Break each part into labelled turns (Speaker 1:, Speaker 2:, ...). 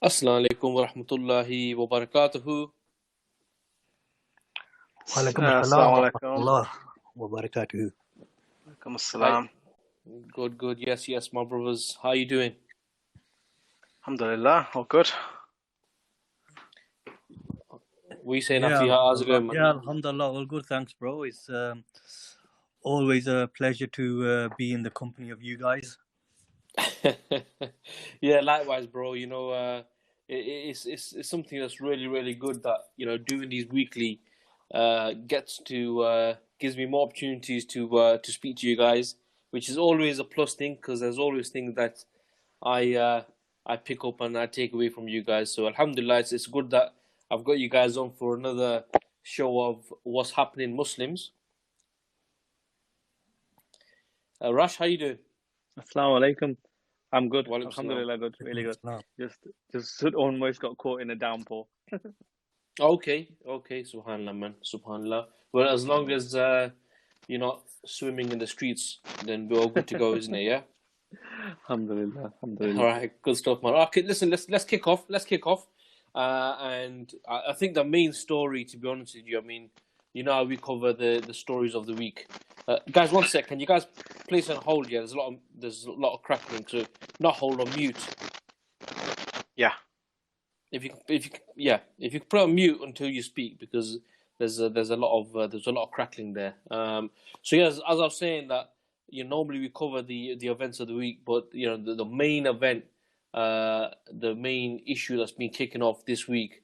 Speaker 1: Assalamu alaikum wa rahmatullahi wa barakatuhu.
Speaker 2: Walaikum assalam
Speaker 3: Assalamu
Speaker 2: wa
Speaker 3: alaikum.
Speaker 2: rahmatullah wa barakatuh.
Speaker 3: Alaikum
Speaker 1: Hi.
Speaker 3: assalam.
Speaker 1: Good. Yes, my brothers. How you doing?
Speaker 3: Alhamdulillah, all good.
Speaker 1: What are you saying, Afi? How's it going, man?
Speaker 2: Alhamdulillah, all good. Thanks, bro. It's always a pleasure to be in the company of you guys.
Speaker 1: Yeah, likewise, bro. It's something that's really good that doing these weekly gives me more opportunities to speak to you guys, which is always a plus thing because there's always things that I pick up and I take away from you guys. So alhamdulillah, it's good that I've got you guys on for another show of what's happening Muslims. Rash, how you doing?
Speaker 3: Assalamu alaikum. I'm good.
Speaker 1: Walaikum salam.
Speaker 3: Alhamdulillah, good. Really good.
Speaker 2: Salam.
Speaker 3: Just almost got caught in a downpour.
Speaker 1: Okay, subhanallah, man, subhanallah. Well, as long as you're not swimming in the streets, then we're all good to go, isn't it? Yeah.
Speaker 3: Alhamdulillah.
Speaker 1: All right, good stuff, man. Okay, listen, let's kick off. And I think the main story, to be honest with you, I mean, how we cover the stories of the week. Guys, 1 sec. Can you guys place on hold? Yeah, there's a lot of crackling. So not hold, on mute.
Speaker 3: Yeah.
Speaker 1: If you could put on mute until you speak, because there's a lot of crackling there. So yeah, as I was saying that normally we cover the events of the week, but the main event, the main issue that's been kicking off this week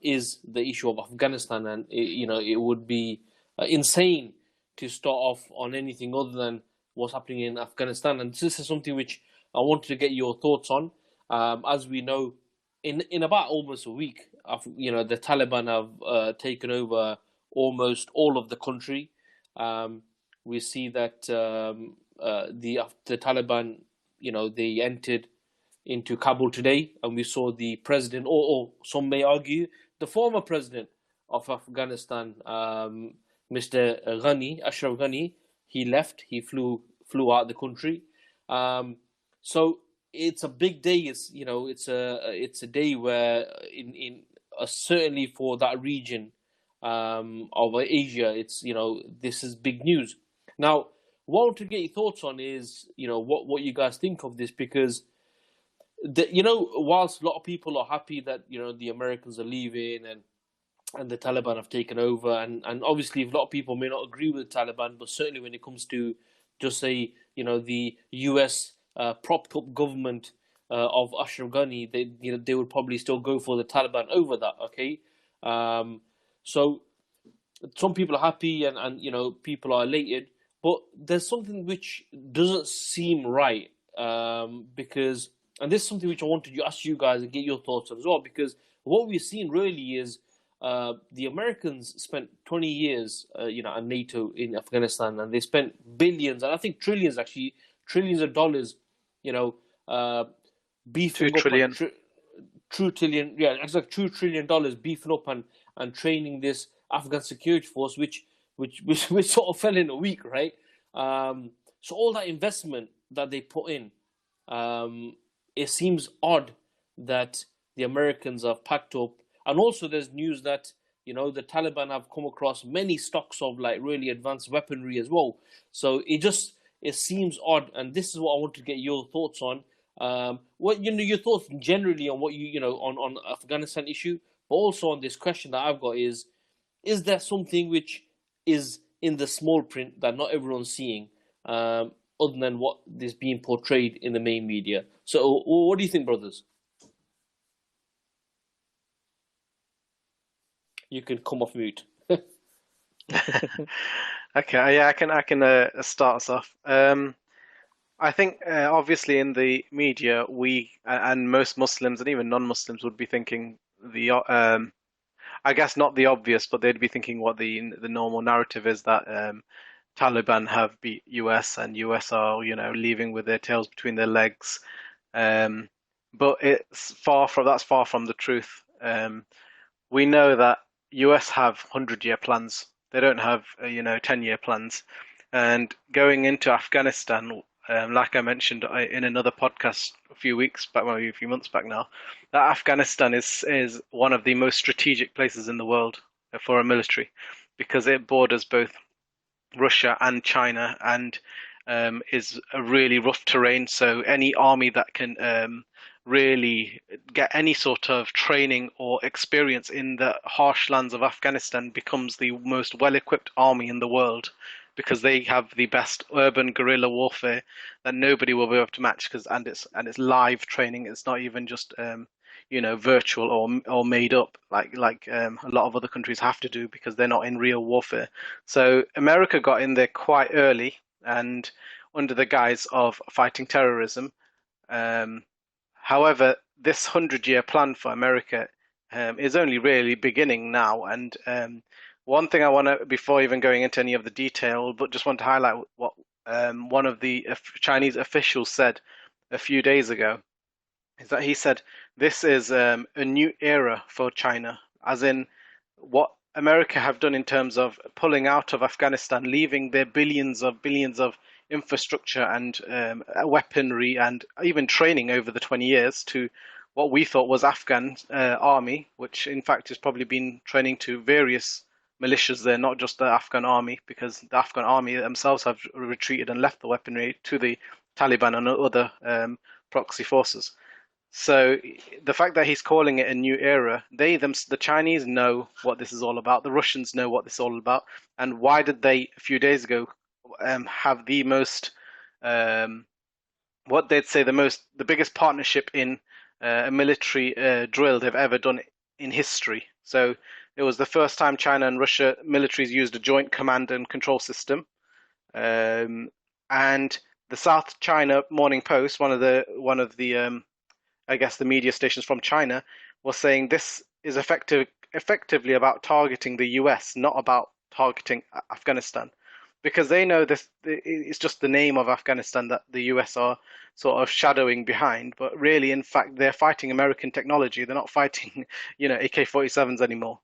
Speaker 1: is the issue of Afghanistan, and it would be insane to start off on anything other than what's happening in Afghanistan, and this is something which I wanted to get your thoughts on. As we know, in about almost a week, the Taliban have taken over almost all of the country. We see that the Taliban, they entered into Kabul today, and we saw the president, or some may argue, the former president of Afghanistan, Mr. Ghani, Ashraf Ghani, he left. He flew out the country. So it's a big day. It's a day where certainly for that region of Asia, this is big news. Now, what I want to get your thoughts on is what you guys think of this, because whilst a lot of people are happy that the Americans are leaving and the Taliban have taken over, and obviously a lot of people may not agree with the Taliban, but certainly when it comes to just say the US propped up government of Ashraf Ghani, they would probably still go for the Taliban over that. Okay, so some people are happy and people are elated, but there's something which doesn't seem right, because, and this is something which I wanted to ask you guys and get your thoughts on as well, because what we've seen really is the Americans spent 20 years, at NATO in Afghanistan, and they spent billions, and I think trillions of dollars, beefing
Speaker 3: $2 trillion.
Speaker 1: up $2 trillion, yeah, exactly $2 trillion beefing up and training this Afghan security force, which sort of fell in a week, right? So all that investment that they put in, it seems odd that the Americans have packed up. And also there's news that the Taliban have come across many stocks of like really advanced weaponry as well. So it seems odd, and this is what I want to get your thoughts on. What your thoughts generally on what on Afghanistan issue, but also on this question that I've got is there something which is in the small print that not everyone's seeing, other than what is being portrayed in the main media? So what do you think, brothers? You can come off mute.
Speaker 3: Okay, yeah, I can start us off. I think obviously in the media, we and most Muslims and even non-Muslims would be thinking I guess not the obvious, but they'd be thinking what the normal narrative is, that Taliban have beat US and US are leaving with their tails between their legs. But that's far from the truth. We know that US have 100-year plans. They don't have 10-year plans. And going into Afghanistan, like I mentioned in another podcast a few weeks back, maybe a few months back now, that Afghanistan is one of the most strategic places in the world for a military because it borders both Russia and China and is a really rough terrain. So any army that can really get any sort of training or experience in the harsh lands of Afghanistan becomes the most well-equipped army in the world because they have the best urban guerrilla warfare that nobody will be able to match because and it's live training. It's not even just virtual or made up like a lot of other countries have to do because they're not in real warfare. So America got in there quite early and under the guise of fighting terrorism. Um, However, this 100-year plan for America is only really beginning now. And one thing I want to, before even going into any of the detail, but just want to highlight what one of the Chinese officials said a few days ago, is that he said this is a new era for China, as in what America have done in terms of pulling out of Afghanistan, leaving their billions of infrastructure and weaponry and even training over the 20 years to what we thought was Afghan army, which in fact has probably been training to various militias there, not just the Afghan army, because the Afghan army themselves have retreated and left the weaponry to the Taliban and other proxy forces. So the fact that he's calling it a new era, the Chinese know what this is all about. The Russians know what this is all about. And why did they, a few days ago, have the most, what they'd say the biggest partnership in a military drill they've ever done in history. So it was the first time China and Russia militaries used a joint command and control system. And the South China Morning Post, one of the I guess the media stations from China, was saying this is effectively about targeting the US, not about targeting Afghanistan, because they know this it's just the name of Afghanistan that the US are sort of shadowing behind, but really, in fact, they're fighting American technology. They're not fighting, AK-47s anymore.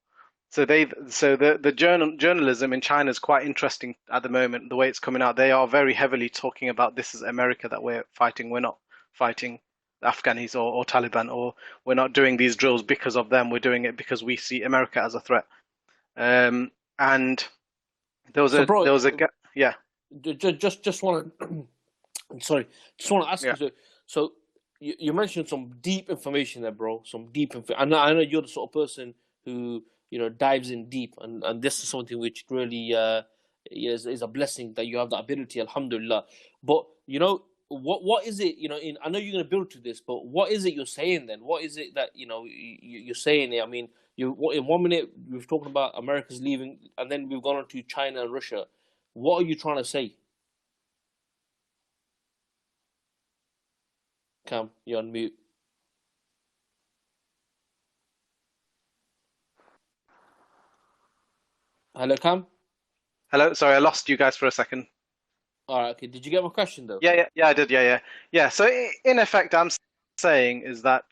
Speaker 3: So the journalism in China is quite interesting at the moment. The way it's coming out, they are very heavily talking about this is America that we're fighting. We're not fighting the Afghanis or Taliban, or we're not doing these drills because of them. We're doing it because we see America as a threat. And there was
Speaker 1: So, bro,
Speaker 3: yeah,
Speaker 1: just want to, sorry, just want to ask
Speaker 3: yeah.
Speaker 1: you. So you mentioned some deep information there, bro. Some deep info. I know you're the sort of person who dives in deep, and this is something which really is a blessing that you have that ability, alhamdulillah. But what is it? I know you're going to build to this, but what is it you're saying then? What is it that you're saying? I mean, in 1 minute we've talking about America's leaving, and then we've gone on to China and Russia. What are you trying to say? Cam, you're on mute. Hello, Cam.
Speaker 3: Hello, sorry, I lost you guys for a second.
Speaker 1: All right, okay. Did you get my question though?
Speaker 3: Yeah, I did. Yeah. So in effect, I'm saying is that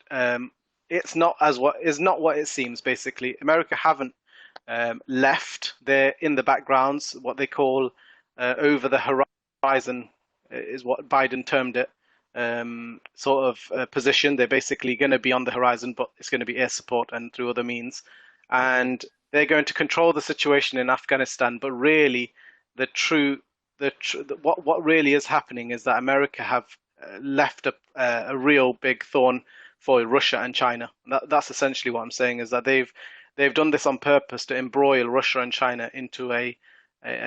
Speaker 3: it's not what it seems. Basically, America haven't left. They're in the backgrounds. What they call over the horizon is what Biden termed it. Sort of position. They're basically going to be on the horizon, but it's going to be air support and through other means. And they're going to control the situation in Afghanistan. But really, what really is happening is that America have left a real big thorn for Russia and China. That's essentially what I'm saying, is that they've done this on purpose to embroil Russia and China into a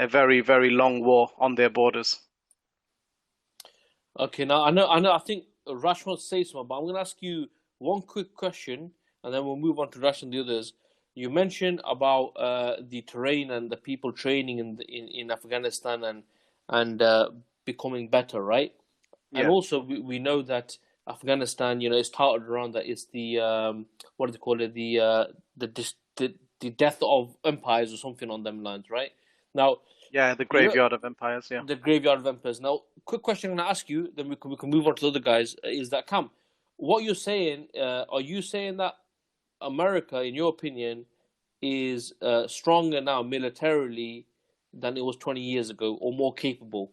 Speaker 3: very, very long war on their borders.
Speaker 1: Okay, now I know. I think Rash wants to say something, but I'm going to ask you one quick question, and then we'll move on to Rash and the others. You mentioned about the terrain and the people training in Afghanistan and becoming better, right?
Speaker 3: Yeah.
Speaker 1: And also we know that Afghanistan, is touted around that it's the what do they call it, the death of empires or something on them lines, right? Now,
Speaker 3: yeah, the graveyard of empires. Yeah,
Speaker 1: the graveyard of empires. Now, quick question I'm gonna ask you, then we can move on to the other guys. Is that Cam? What you're saying? Are you saying that America, in your opinion, is stronger now militarily than it was 20 years ago, or more capable?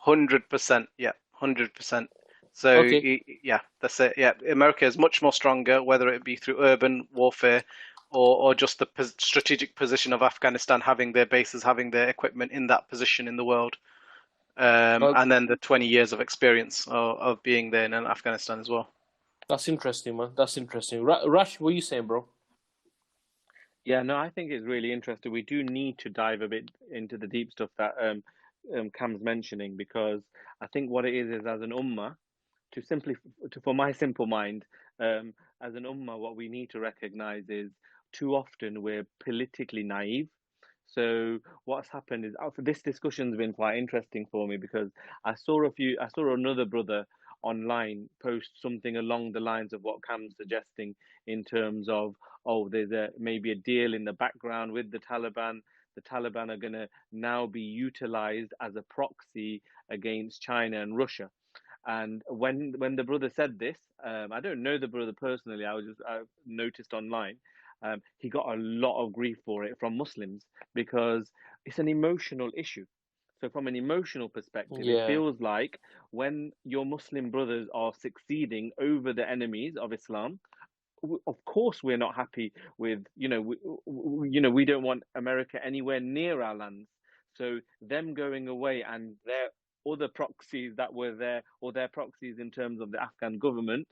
Speaker 3: 100%. Yeah, 100%. So
Speaker 1: Okay.
Speaker 3: yeah, that's it. Yeah, America is much more stronger, whether it be through urban warfare or just the strategic position of Afghanistan, having their bases, having their equipment in that position in the world,
Speaker 1: Uh,
Speaker 3: and then the 20 years of experience of being there in Afghanistan as well.
Speaker 1: that's interesting, man. That's interesting. Rash, what are you saying, bro?
Speaker 4: Yeah, no, I think it's really interesting. We do need to dive a bit into the deep stuff that Cam's mentioning, because I think what it is as an ummah, to simply for my simple mind, um, as an ummah, what we need to recognize is too often we're politically naive. So what's happened is, this discussion's been quite interesting for me, because I saw another brother online post something along the lines of what Cam's suggesting, in terms of, oh, there's maybe a deal in the background with the Taliban. The Taliban are going to now be utilized as a proxy against China and Russia. And when the brother said this, I don't know the brother personally. I noticed online. He got a lot of grief for it from Muslims, because it's an emotional issue. So from an emotional perspective, it
Speaker 1: Yeah.
Speaker 4: feels like when your Muslim brothers are succeeding over the enemies of Islam, of course we're not happy with, we don't want America anywhere near our lands. So them going away, and their other proxies that were there, or their proxies in terms of the Afghan government,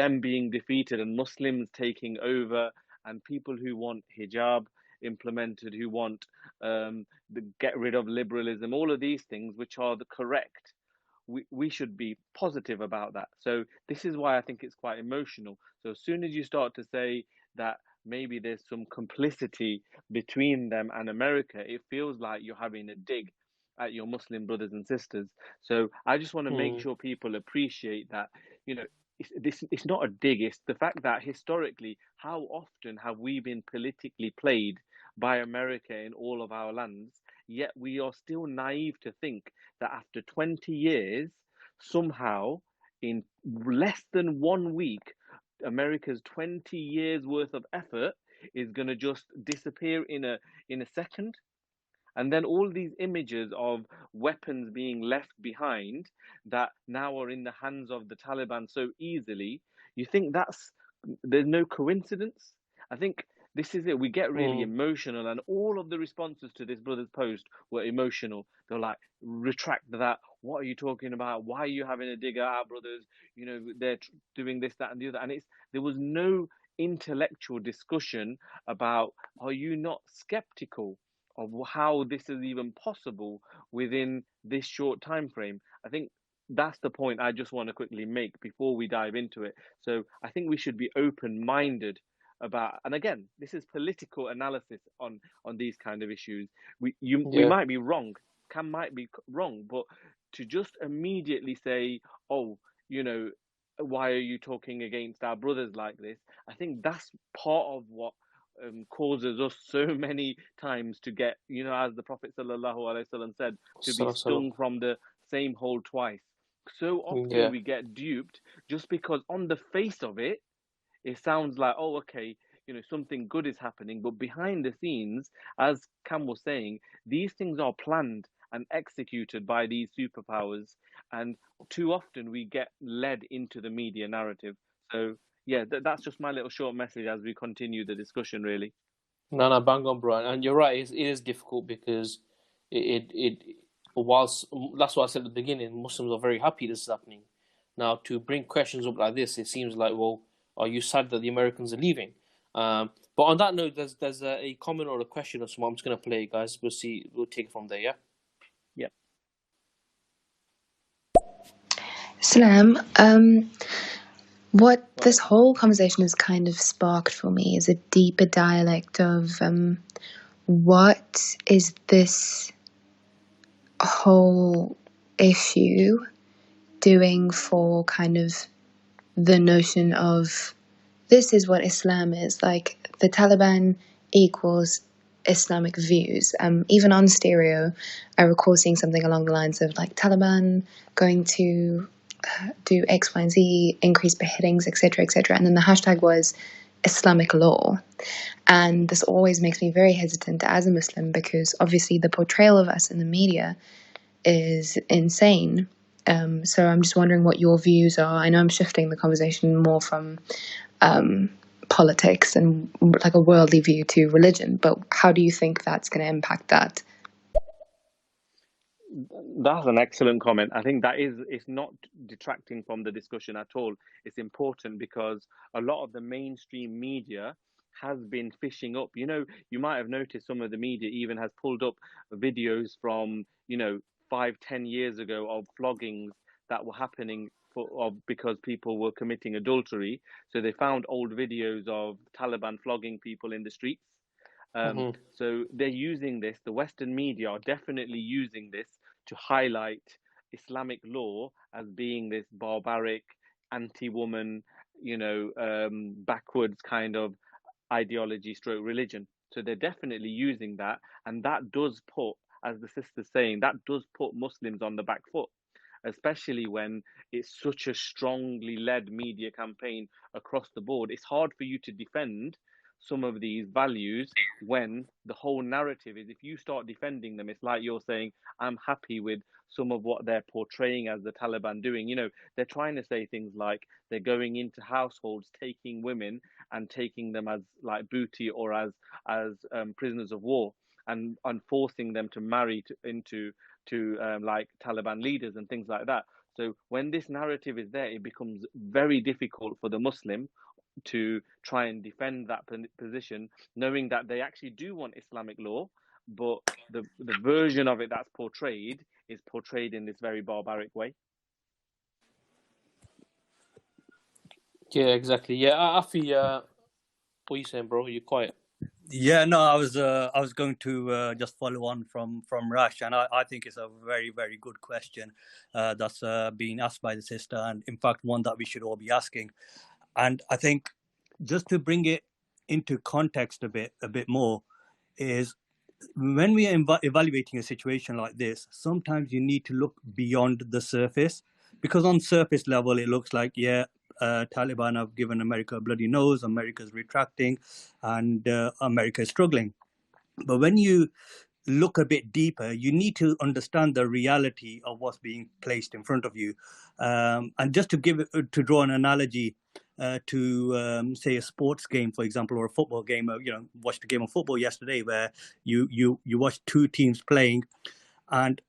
Speaker 4: them being defeated and Muslims taking over, and people who want hijab implemented, who want get rid of liberalism, all of these things which are the correct, we should be positive about that. So this is why I think it's quite emotional. So as soon as you start to say that maybe there's some complicity between them and America, it feels like you're having a dig at your Muslim brothers and sisters. So I just want to make
Speaker 1: Mm.
Speaker 4: sure people appreciate that, it's not a dig. It's the fact that historically, how often have we been politically played by America in all of our lands? Yet we are still naive to think that after 20 years, somehow, in less than 1 week, America's 20 years worth of effort is going to just disappear in a second. And then all these images of weapons being left behind that now are in the hands of the Taliban so easily, you think there's no coincidence? I think this is it. We get really
Speaker 1: Mm.
Speaker 4: emotional, and all of the responses to this brother's post were emotional. They're like, retract that. What are you talking about? Why are you having a dig at our brothers? They're doing this, that, and the other. And there was no intellectual discussion about, are you not skeptical of how this is even possible within this short time frame? I think that's the point I just want to quickly make before we dive into it. So I think we should be open-minded about, and again, this is political analysis on these kind of issues. We
Speaker 1: Yeah.
Speaker 4: might be wrong, Cam might be wrong, but to just immediately say, oh, why are you talking against our brothers like this? I think that's part of what causes us so many times to get, as the Prophet sallallahu alaihi wasallam said, to be
Speaker 1: So.
Speaker 4: stung from the same hole twice. So often
Speaker 1: Yeah.
Speaker 4: we get duped just because on the face of it, it sounds like, oh, okay, something good is happening. But behind the scenes, as Cam was saying, these things are planned and executed by these superpowers. And too often we get led into the media narrative. So, yeah, that's just my little short message as we continue the discussion, really.
Speaker 1: No, no, bang on, bro. And you're right. It is difficult because whilst that's what I said at the beginning, Muslims are very happy this is happening. Now, to bring questions up like this, it seems like, well, are you sad that the Americans are leaving? But on that note, there's a comment or a question or something. I'm just gonna play it, guys. We'll see. We'll take it from there. Yeah.
Speaker 4: Yeah.
Speaker 5: Salam. What this whole conversation has kind of sparked for me is a deeper dialect of what is this whole issue doing for kind of the notion of this is what Islam is. Like, the Taliban equals Islamic views. Even on stereo, I recall seeing something along the lines of like Taliban going to do X, Y, and Z, increase beheadings, etc., etc. And then the hashtag was Islamic law. And this always makes me very hesitant as a Muslim, because obviously the portrayal of us in the media is insane. So I'm just wondering what your views are. I know I'm shifting the conversation more from politics and like a worldly view to religion, but how do you think that's going to impact that?
Speaker 4: That's an excellent comment. I think that it's not detracting from the discussion at all. It's important because a lot of the mainstream media has been fishing up. You might have noticed some of the media even has pulled up videos from, 5, 10 years ago of floggings that were happening because people were committing adultery. So they found old videos of Taliban flogging people in the streets.
Speaker 1: Hmm.
Speaker 4: So they're using this, the Western media are definitely using this to highlight Islamic law as being this barbaric, anti-woman, backwards kind of ideology stroke religion. So they're definitely using that. And that does put, as the sister's saying, that does put Muslims on the back foot, especially when it's such a strongly led media campaign across the board. It's hard for you to defend some of these values when the whole narrative is, if you start defending them, it's like you're saying, I'm happy with some of what they're portraying as the Taliban doing. They're trying to say things like they're going into households, taking women and taking them as like booty or as prisoners of war, and forcing them to marry into like Taliban leaders and things like that. So when this narrative is there, it becomes very difficult for the Muslim to try and defend that position, knowing that they actually do want Islamic law, but the version of it that's portrayed is portrayed in this very barbaric way.
Speaker 1: Yeah, exactly. Yeah, Afi, what are you saying, bro? You're quiet.
Speaker 2: Yeah, no, I was going to just follow on from Rash, and I think it's a very, very good question that's being asked by the sister, and in fact one that we should all be asking. And I think just to bring it into context a bit more is, when we are evaluating a situation like this, sometimes you need to look beyond the surface, because on surface level it looks like, Taliban have given America a bloody nose, America's retracting, and America is struggling. But when you look a bit deeper, you need to understand the reality of what's being placed in front of you. And just to draw an analogy to say a sports game, for example, or a football game. Watched a game of football yesterday where you watch two teams playing, and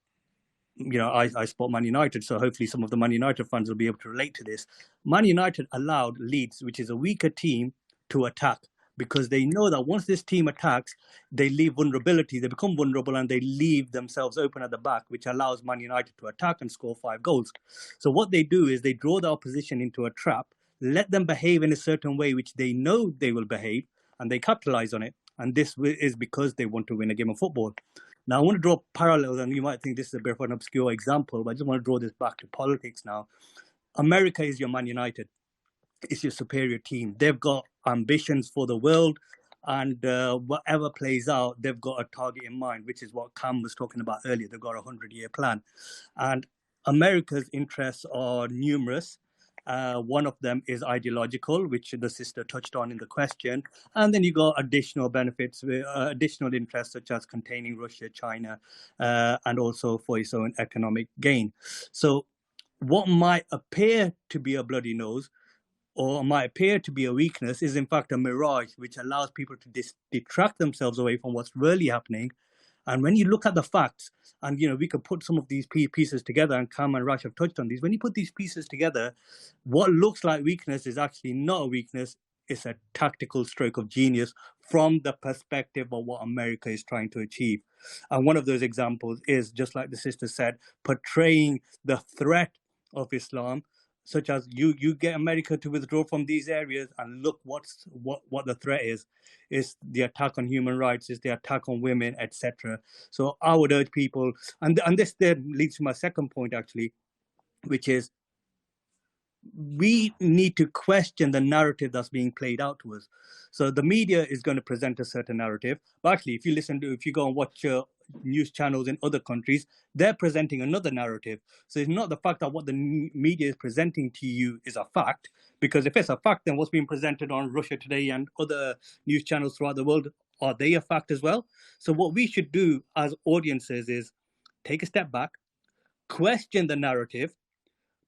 Speaker 2: I support Man United, so hopefully some of the Man United fans will be able to relate to this. Man United allowed Leeds, which is a weaker team, to attack, because they know that once this team attacks, they leave vulnerability, they become vulnerable, and they leave themselves open at the back, which allows Man United to attack and score 5 goals. So what they do is they draw the opposition into a trap, let them behave in a certain way, which they know they will behave, and they capitalize on it. And this is because they want to win a game of football. Now, I want to draw parallels, and you might think this is a bit of an obscure example, but I just want to draw this back to politics now. America is your Man United. It's your superior team. They've got ambitions for the world, and whatever plays out, they've got a target in mind, which is what Cam was talking about earlier. They've got a 100-year plan. And America's interests are numerous. One of them is ideological, which the sister touched on in the question. And then you got additional benefits, additional interests, such as containing Russia, China, and also for its own economic gain. So what might appear to be a bloody nose, or might appear to be a weakness, is in fact a mirage, which allows people to detract themselves away from what's really happening. And when you look at the facts, and we could put some of these pieces together, and Kam and Rash have touched on these. When you put these pieces together, what looks like weakness is actually not a weakness. It's a tactical stroke of genius from the perspective of what America is trying to achieve. And one of those examples is, just like the sister said, portraying the threat of Islam, such as you get America to withdraw from these areas, and look what the threat is. It's the attack on human rights, it's the attack on women, etc. So I would urge people, and this then leads to my second point, actually, which is, we need to question the narrative that's being played out to us. So the media is going to present a certain narrative, but actually, if you go and watch news channels in other countries, they're presenting another narrative. So it's not the fact that what the media is presenting to you is a fact, because if it's a fact, then what's being presented on Russia Today and other news channels throughout the world, are they a fact as well? So what we should do as audiences is take a step back, question the narrative,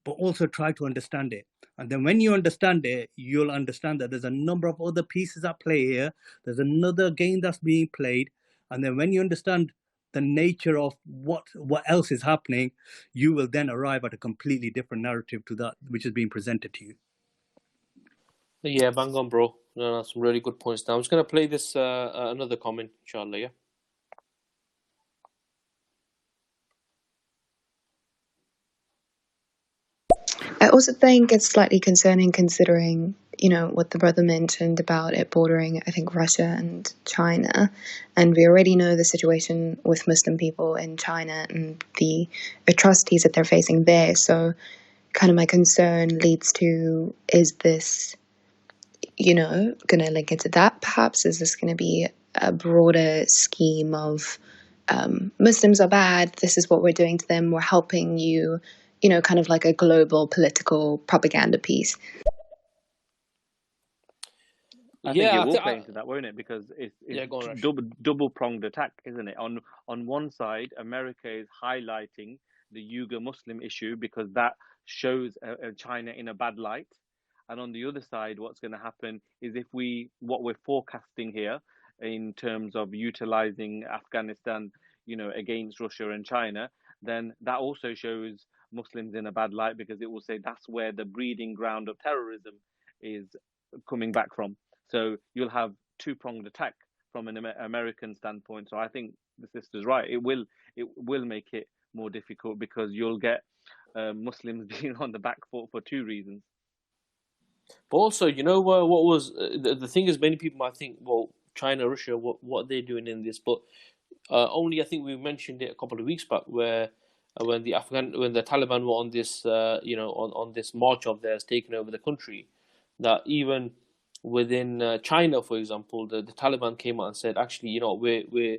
Speaker 2: but also try to understand it. And then when you understand it, you'll understand that there's a number of other pieces at play here. There's another game that's being played. And then when you understand the nature of what else is happening, you will then arrive at a completely different narrative to that which is being presented to you.
Speaker 1: Yeah, bang on, bro. No, that's some really good points. Now I'm just gonna play this another comment, inshallah. Yeah.
Speaker 5: I also think it's slightly concerning considering, what the brother mentioned about it bordering, I think, Russia and China. And we already know the situation with Muslim people in China and the atrocities that they're facing there. So kind of my concern leads to, is this, going to link into that perhaps? Is this going to be a broader scheme of Muslims are bad, this is what we're doing to them, we're helping you, kind of like a global political propaganda piece?
Speaker 4: I think it will play into that, won't it? Because it's double-pronged attack, isn't it? On one side, America is highlighting the Uyghur Muslim issue because that shows China in a bad light. And on the other side, what's going to happen is what we're forecasting here in terms of utilizing Afghanistan, against Russia and China, then that also shows Muslims in a bad light because it will say that's where the breeding ground of terrorism is coming back from. So you'll have two-pronged attack from an American standpoint. So I think the sister's right. It will make it more difficult because you'll get Muslims being on the back foot for two reasons.
Speaker 1: But also, what was the thing is, many people might think, well, China, Russia, what they're doing in this, but only I think we mentioned it a couple of weeks back, where when the Taliban were on this, on this march of theirs taking over the country, that even within China, for example, the Taliban came out and said, actually, we're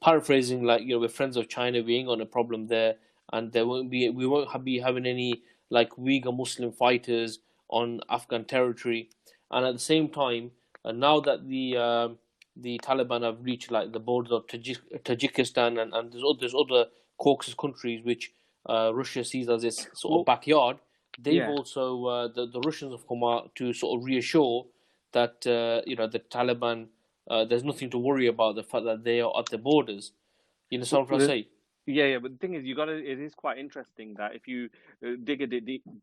Speaker 1: paraphrasing, like, we're friends of China, we ain't got a problem there, and we won't be having any like Uyghur Muslim fighters on Afghan territory. And at the same time, now that the Taliban have reached like the borders of Tajikistan and there's other Caucasus countries which Russia sees as its sort of backyard, they've also the Russians have come out to sort of reassure that the Taliban, there's nothing to worry about, the fact that they are at the borders. You know what I'm trying to say?
Speaker 4: Yeah, but the thing is, it is quite interesting that if you dig a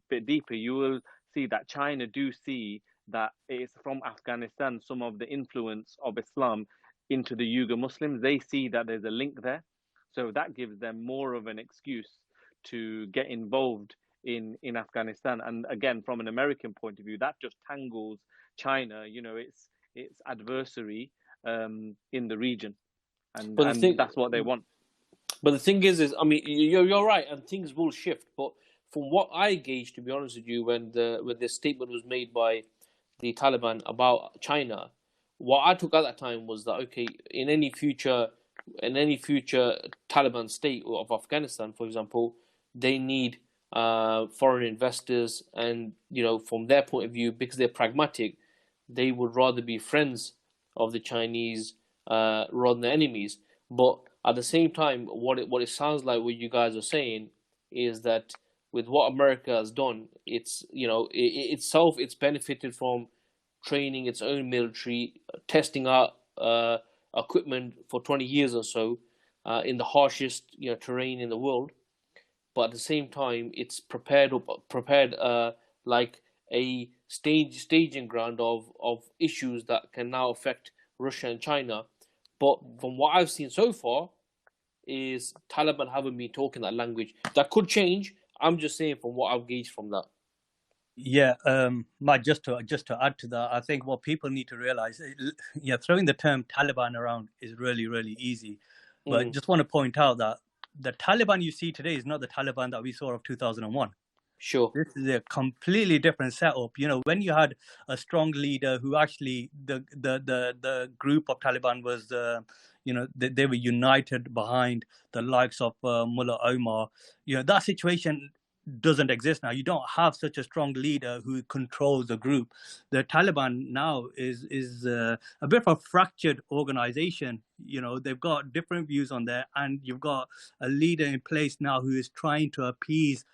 Speaker 4: bit deeper, you will see that China do see that it's from Afghanistan, some of the influence of Islam into the Uyghur Muslims. They see that there's a link there. So that gives them more of an excuse to get involved in Afghanistan. And again, from an American point of view, that just tangles China, its adversary in the region. And that's what they want.
Speaker 1: But the thing is I mean, you're right, and things will shift. But from what I gauged, to be honest with you, when this statement was made by the Taliban about China, what I took at that time was that, okay, in any future Taliban state of Afghanistan, for example, they need foreign investors, and from their point of view, because they're pragmatic, they would rather be friends of the Chinese rather than enemies. But at the same time, what it sounds like what you guys are saying is that with what America has done, it's it's benefited from training its own military, testing out equipment for 20 years or so in the harshest terrain in the world. But at the same time, it's prepared like a staging ground of issues that can now affect Russia and China. But from what I've seen so far, is Taliban haven't been talking that language. That could change. I'm just saying from what I've gauged from that.
Speaker 2: Yeah, Matt, just to add to that, I think what people need to realize, throwing the term Taliban around is really, really easy. But just want to point out that the Taliban you see today is not the Taliban that we saw of 2001.
Speaker 1: Sure.
Speaker 2: This is a completely different setup. When you had a strong leader who actually, the group of Taliban was, they were united behind the likes of Mullah Omar. That situation doesn't exist now. You don't have such a strong leader who controls the group. The Taliban now is a bit of a fractured organization. They've got different views on there, and you've got a leader in place now who is trying to appease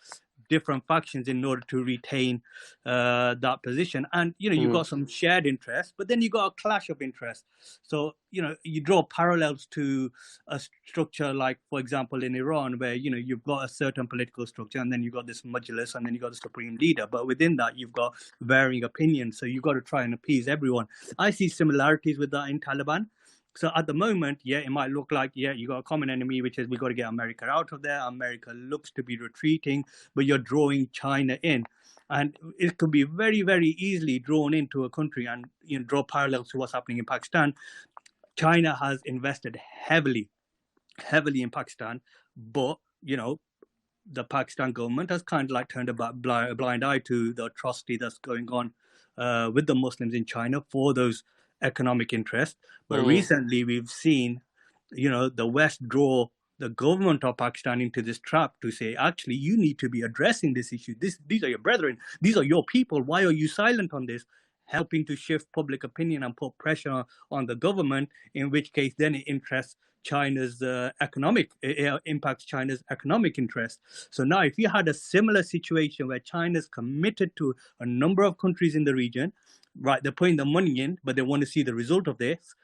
Speaker 2: different factions in order to retain that position. And, you've got some shared interests, but then you got a clash of interests. So, you draw parallels to a structure like, for example, in Iran, where, you've got a certain political structure, and then you've got this majlis, and then you've got the supreme leader. But within that, you've got varying opinions. So you've got to try and appease everyone. I see similarities with that in Taliban. So at the moment, it might look like, you got a common enemy, which is we got to get America out of there. America looks to be retreating, but you're drawing China in. And it could be very, very easily drawn into a country and draw parallels to what's happening in Pakistan. China has invested heavily in Pakistan, but, the Pakistan government has kind of like turned a blind eye to the atrocity that's going on with the Muslims in China for those economic interests. But recently we've seen, the West draw the government of Pakistan into this trap to say, actually, you need to be addressing this issue. These are your brethren. These are your people. Why are you silent on this? Helping to shift public opinion and put pressure on the government, in which case then it impacts China's economic interest. So now if you had a similar situation where China's committed to a number of countries in the region, right, they're putting the money in, but they want to see the result of this.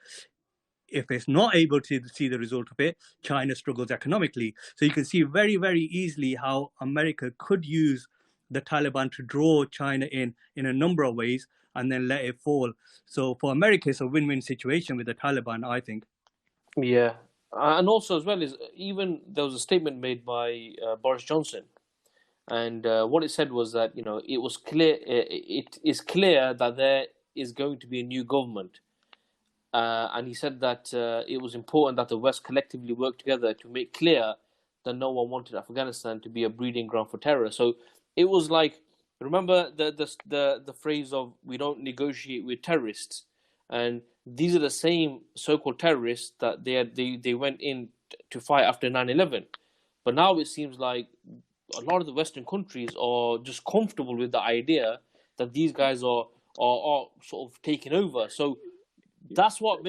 Speaker 2: If it's not able to see the result of it, China struggles economically. So you can see very, very easily how America could use the Taliban to draw China in a number of ways and then let it fall. So for America, it's a win-win situation with the Taliban, I think.
Speaker 1: Yeah. And also as well is, even there was a statement made by Boris Johnson, and what it said was that, it was clear, it is clear that there is going to be a new government. And he said that it was important that the West collectively work together to make clear that no one wanted Afghanistan to be a breeding ground for terror. So it was like, remember the phrase of, we don't negotiate with terrorists, and these are the same so-called terrorists that they went in to fight after 9/11. But now it seems like a lot of the Western countries are just comfortable with the idea that these guys are sort of taking over. So that's what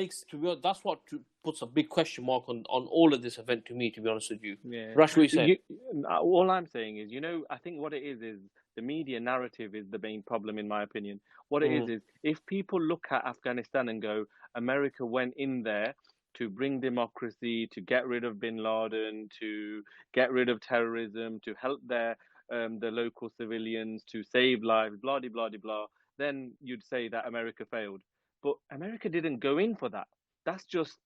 Speaker 1: puts a big question mark on all of this event to me, to be honest with you.
Speaker 4: Yeah.
Speaker 1: Rash, what are you saying?
Speaker 4: All I'm saying is, I think what it is the media narrative is the main problem, in my opinion. What it is if people look at Afghanistan and go, America went in there to bring democracy, to get rid of bin Laden, to get rid of terrorism, to help the local civilians, to save lives, blah, blah, blah, blah, then you'd say that America failed. But America didn't go in for that. That's just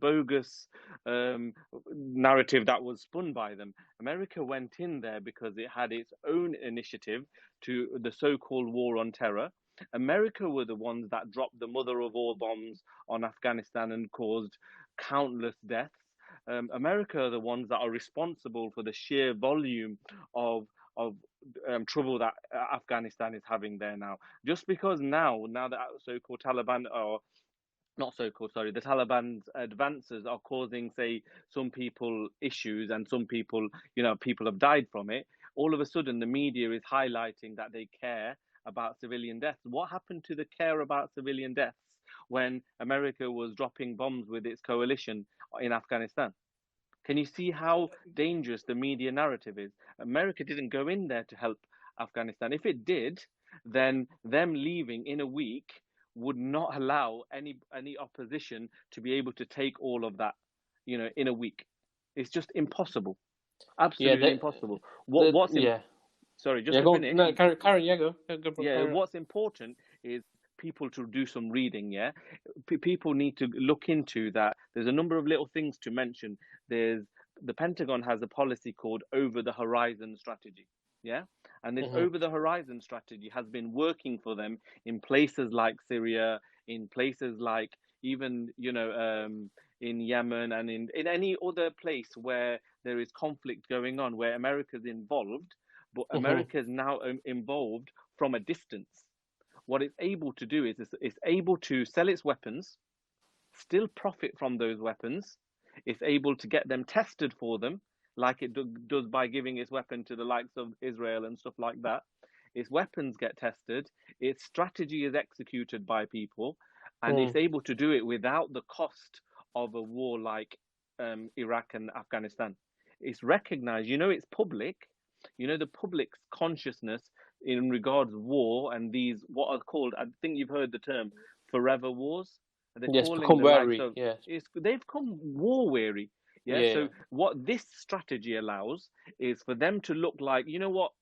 Speaker 4: bogus narrative that was spun by them. America went in there because it had its own initiative to the so-called war on terror. America were the ones that dropped the mother of all bombs on Afghanistan and caused countless deaths. America are the ones that are responsible for the sheer volume of trouble that Afghanistan is having there now. Just because now that so-called Taliban are not so-called, sorry, the Taliban's advances are causing, say, some people issues, and some people, people have died from it. All of a sudden, the media is highlighting that they care about civilian deaths. What happened to the care about civilian deaths when America was dropping bombs with its coalition in Afghanistan? Can you see how dangerous the media narrative is? America didn't go in there to help Afghanistan. If it did, then them leaving in a week would not allow any opposition to be able to take all of that, in a week. It's just impossible. Absolutely impossible. Sorry, just to finish.
Speaker 1: No, Karen, go.
Speaker 4: What's important is people to do some reading. People need to look into that. There's a number of little things to mention. The Pentagon has a policy called over the horizon strategy. And this over the horizon strategy has been working for them in places like Syria, in places like even in Yemen, and in any other place where there is conflict going on, where America's involved, but America is now involved from a distance. What it's able to do is it's able to sell its weapons, still profit from those weapons. It's able to get them tested for them, like it does by giving its weapon to the likes of Israel and stuff like that. Its weapons get tested. Its strategy is executed by people, and it's able to do it without the cost of a war like Iraq and Afghanistan. It's recognized, it's public, the public's consciousness in regards to war and these what are called, I think you've heard the term, forever wars. And they're
Speaker 1: Yes,
Speaker 4: calling
Speaker 1: become
Speaker 4: the likes
Speaker 1: wary.
Speaker 4: of
Speaker 1: Yes.
Speaker 4: they've become war weary. Yeah.
Speaker 1: Yeah.
Speaker 4: So what this strategy allows is for them to look like, you know what,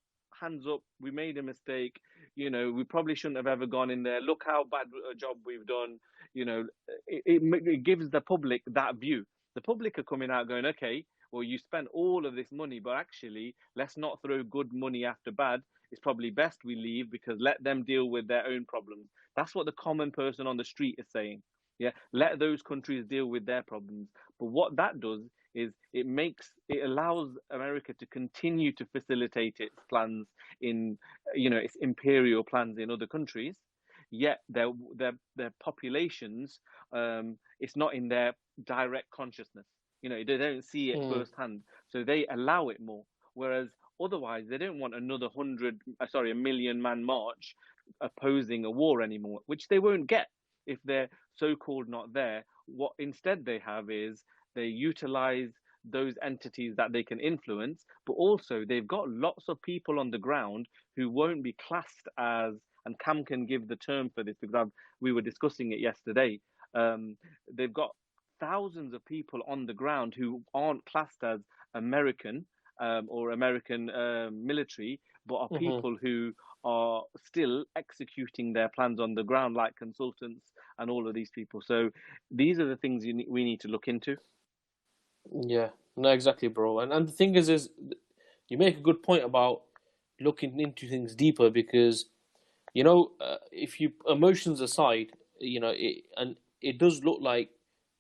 Speaker 4: hands up, we made a mistake. We probably shouldn't have ever gone in there. Look how bad a job we've done. It gives the public that view. The public are coming out going, okay, well, you spent all of this money, but actually, let's not throw good money after bad. It's probably best we leave because let them deal with their own problems. That's what the common person on the street is saying. Yeah, let those countries deal with their problems. But what that does is it allows America to continue to facilitate its plans in, its imperial plans in other countries. Yet their populations, it's not in their direct consciousness. They don't see it firsthand, so they allow it more. Whereas otherwise, they don't want another a million-man march opposing a war anymore, which they won't get if they're so-called not there. What instead they have is they utilize those entities that they can influence, but also they've got lots of people on the ground who won't be classed as, and Cam can give the term for this because we were discussing it yesterday. They've got thousands of people on the ground who aren't classed as American or American military, but are people who are still executing their plans on the ground, like consultants and all of these people. So these are the things we need to look into.
Speaker 1: Yeah, no, exactly, bro. And the thing is you make a good point about looking into things deeper because, if you emotions aside, it does look like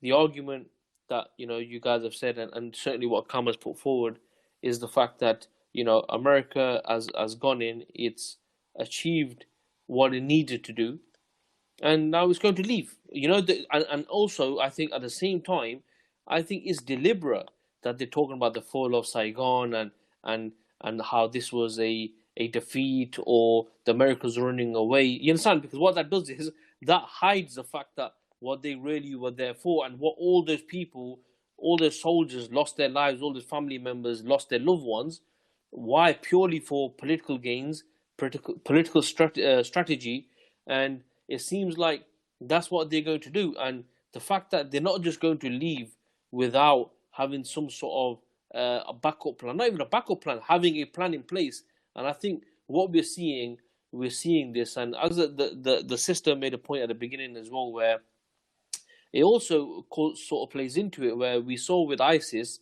Speaker 1: the argument that you guys have said, and certainly what Cam has put forward is the fact that America has gone in, it's achieved what it needed to do, and now it's going to leave. And also I think at the same time, I think it's deliberate that they're talking about the fall of Saigon and how this was a defeat or the Americans running away. You understand? Because what that does is that hides the fact that what they really were there for and what all those people, all those soldiers lost their lives, all those family members lost their loved ones. Why? Purely for political gains, political strategy. And it seems like that's what they're going to do. And the fact that they're not just going to leave without having some sort of a backup plan, not even a backup plan, having a plan in place. And I think what we're seeing this, and as the sister made a point at the beginning as well, where it also sort of plays into it, where we saw with ISIS,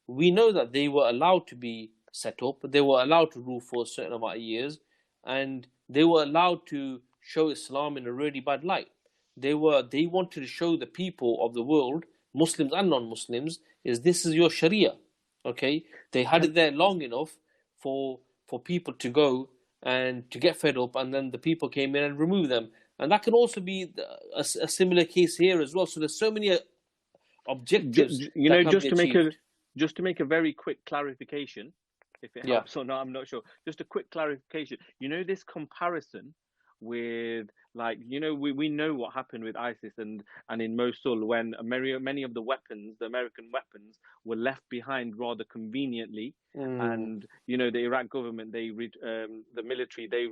Speaker 1: we know that they were allowed to be set up, they were allowed to rule for a certain amount of years, and they were allowed to show Islam in a really bad light. They wanted to show the people of the world, Muslims and non-Muslims, this is your Sharia. Okay, they had it there long enough for people to go and to get fed up, and then the people came in and removed them. And that can also be a similar case here as well. So there's so many objectives.
Speaker 4: Just to make a very quick clarification, if it helps or not, I'm not sure. Just a quick clarification. This comparison with, like, we know what happened with ISIS and in Mosul when many of the weapons, the American weapons, were left behind rather conveniently, and the Iraq government, the military, they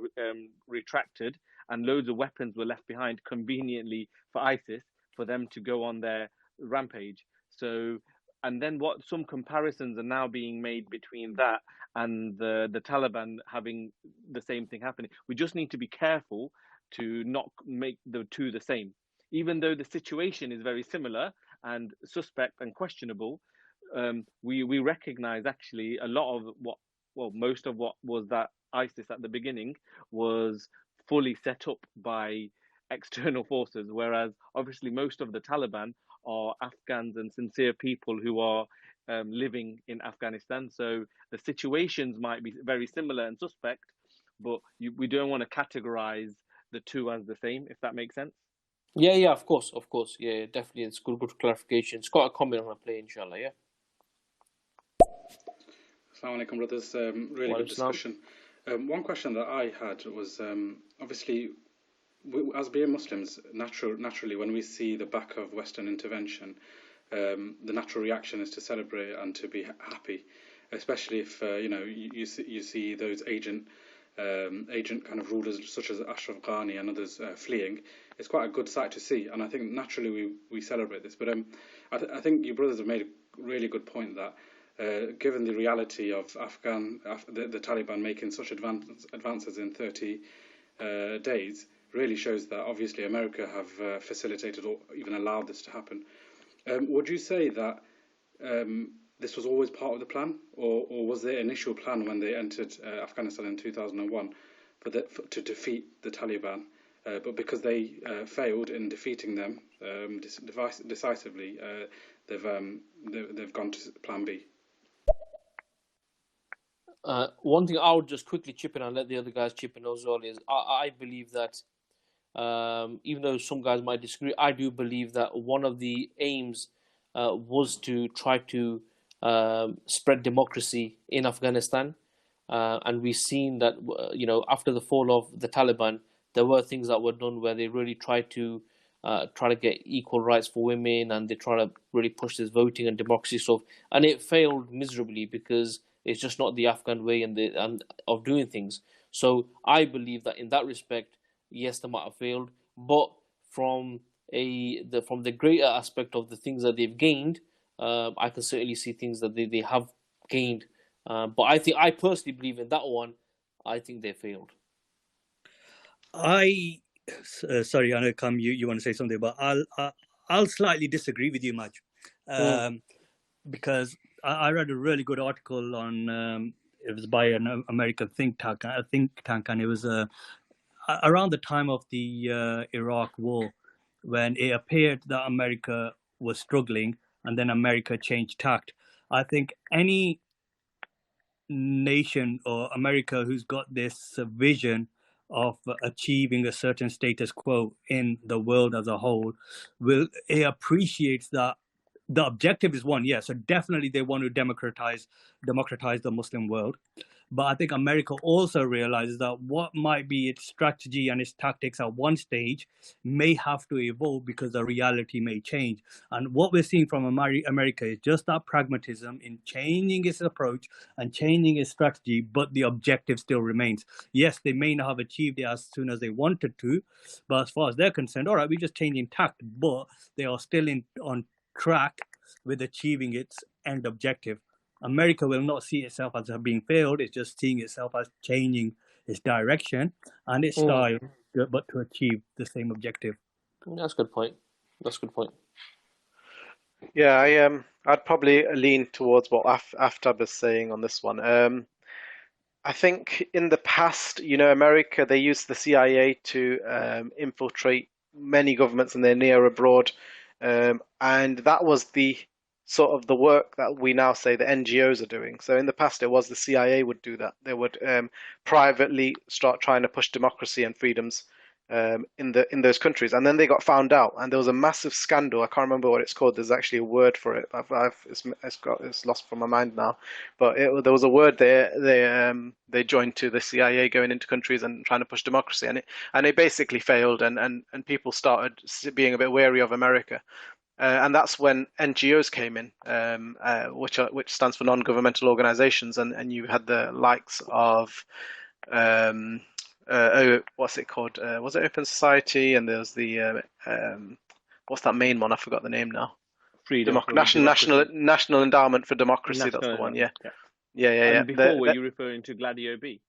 Speaker 4: retracted, and loads of weapons were left behind conveniently for ISIS for them to go on their rampage. So, and then some comparisons are now being made between that and the Taliban having the same thing happening. We just need to be careful to not make the two the same. Even though the situation is very similar and suspect and questionable, we recognize actually a lot of most of what was that ISIS at the beginning was fully set up by external forces, whereas obviously most of the Taliban are Afghans and sincere people who are living in Afghanistan. So the situations might be very similar and suspect, but we don't want to categorize the two as the same, if that makes sense.
Speaker 1: Yeah, of course. Yeah, definitely. It's good clarification. It's got a comment on my play, inshallah, yeah.
Speaker 6: Assalamu alaikum, brothers. Really good discussion. One question that I had was, obviously, as being Muslims, naturally, when we see the back of Western intervention, the natural reaction is to celebrate and to be happy. especially if you see those agent kind of rulers such as Ashraf Ghani and others fleeing. It's quite a good sight to see, and I think naturally we celebrate this. But I think you brothers have made a really good point that given the reality of the Taliban making such advances in 30 days, really shows that obviously America have facilitated or even allowed this to happen. Would you say that this was always part of the plan, or was their initial plan when they entered Afghanistan in 2001 to defeat the Taliban, but because they failed in defeating them decisively, they've gone to plan B?
Speaker 1: One thing I would just quickly chip in and let the other guys chip in as well is I believe that even though some guys might disagree, I do believe that one of the aims was to try to spread democracy in Afghanistan, and we've seen that after the fall of the Taliban, there were things that were done where they really tried to get equal rights for women, and they try to really push this voting and democracy stuff, and it failed miserably because it's just not the Afghan way and of doing things. So I believe that in that respect, yes, they might have failed, but from the greater aspect of the things that they've gained, I can certainly see things that they have gained. But I personally believe in that one. I think they failed.
Speaker 2: Sorry, I know, Kam, you want to say something, but I'll slightly disagree with you, Maj, because I read a really good article on it was by an American think tank, and it was around the time of the Iraq War, when it appeared that America was struggling, and then America changed tact. I think any nation or America who's got this vision of achieving a certain status quo in the world as a whole, it appreciates that the objective is one, yeah, so definitely they want to democratize the Muslim world. But I think America also realizes that what might be its strategy and its tactics at one stage may have to evolve because the reality may change. And what we're seeing from America is just that pragmatism in changing its approach and changing its strategy, but the objective still remains. Yes, they may not have achieved it as soon as they wanted to, but as far as they're concerned, all right, we're just changing tact, but they are still on track with achieving its end objective. America will not see itself as being failed. It's just seeing itself as changing its direction and its style, but to achieve the same objective.
Speaker 1: That's a good point.
Speaker 3: Yeah, I'd probably lean towards what Aftab is saying on this one. I think in the past, America, they used the CIA to infiltrate many governments in their near abroad, and that was the sort of the work that we now say the NGOs are doing. So in the past, it was the CIA would do that. They would privately start trying to push democracy and freedoms in those countries, and then they got found out, and there was a massive scandal. I can't remember what it's called. There's actually a word for it. It's lost from my mind now. But there was a word there. They joined to the CIA going into countries and trying to push democracy, and it basically failed, and people started being a bit wary of America. And that's when NGOs came in, which stands for non-governmental organizations, and you had the likes of what's it called? Was it Open Society? And there's the what's that main one? I forgot the name now. National Endowment for Democracy. That's the one. Yeah.
Speaker 4: And before, were you referring to Gladio B?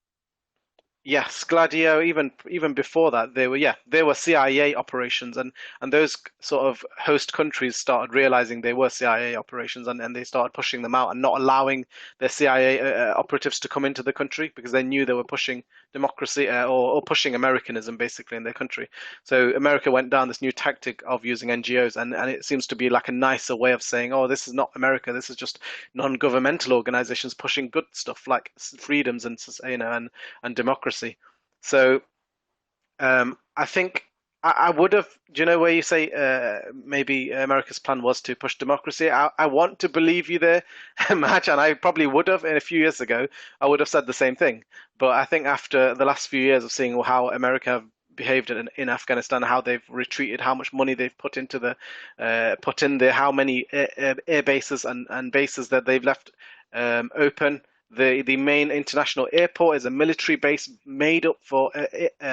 Speaker 3: Yes, Gladio. Even before that, they were CIA operations, and those sort of host countries started realizing they were CIA operations, and they started pushing them out and not allowing their CIA operatives to come into the country because they knew they were pushing democracy or pushing Americanism basically in their country. So America went down this new tactic of using NGOs, and it seems to be like a nicer way of saying, oh, this is not America, this is just non-governmental organizations pushing good stuff like freedoms and and democracy. So I think I would have, do you know where you say maybe America's plan was to push democracy? I want to believe you there, Maj, and I probably would have a few years ago. I would have said the same thing. But I think after the last few years of seeing how America have behaved in Afghanistan, how they've retreated, how much money they've put into how many air bases and bases that they've left open. The main international airport is a military base made up for